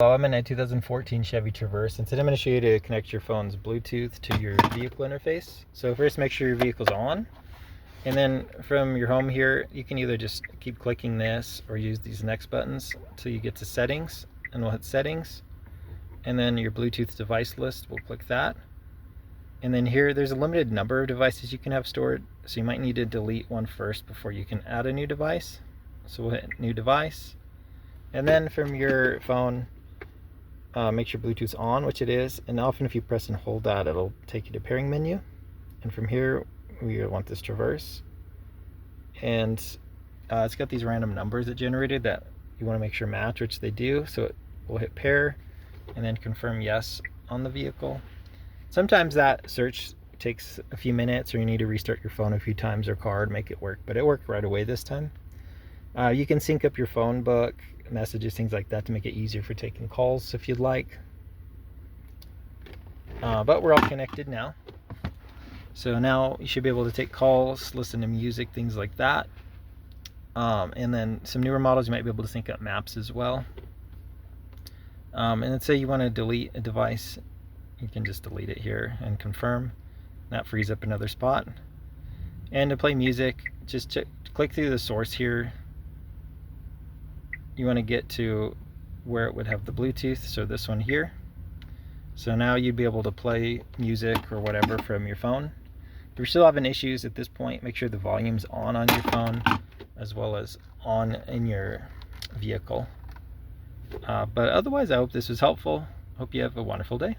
Well, I'm in a 2014 Chevy Traverse, and today I'm going to show you to connect your phone's Bluetooth to your vehicle interface. So first, make sure your vehicle's on, and then from your home here, you can either just keep clicking this or use these next buttons until you get to settings, and we'll hit settings, and then your Bluetooth device list, we'll click that. And then here, there's a limited number of devices you can have stored, so you might need to delete one first before you can add a new device. So we'll hit new device, and then from your phone, make sure Bluetooth's on, which it is, and often if you press and hold that, it'll take you to pairing menu. And from here, we want this Traverse, and it's got these random numbers it generated that you want to make sure match, which they do. So we'll hit pair and then confirm yes on the vehicle. Sometimes that search takes a few minutes, or you need to restart your phone a few times or card, make it work, but it worked right away this time. You can sync up your phone book, messages, things like that to make it easier for taking calls if you'd like. But we're all connected now. So now you should be able to take calls, listen to music, things like that. And then some newer models, you might be able to sync up maps as well. And let's say you want to delete a device, you can just delete it here and confirm. That frees up another spot. And to play music, just click through the source here. You want to get to where it would have the Bluetooth, so this one here. So now you'd be able to play music or whatever from your phone. If you're still having issues at this point, make sure the volume's on your phone as well as on in your vehicle. But otherwise, I hope this was helpful. Hope you have a wonderful day.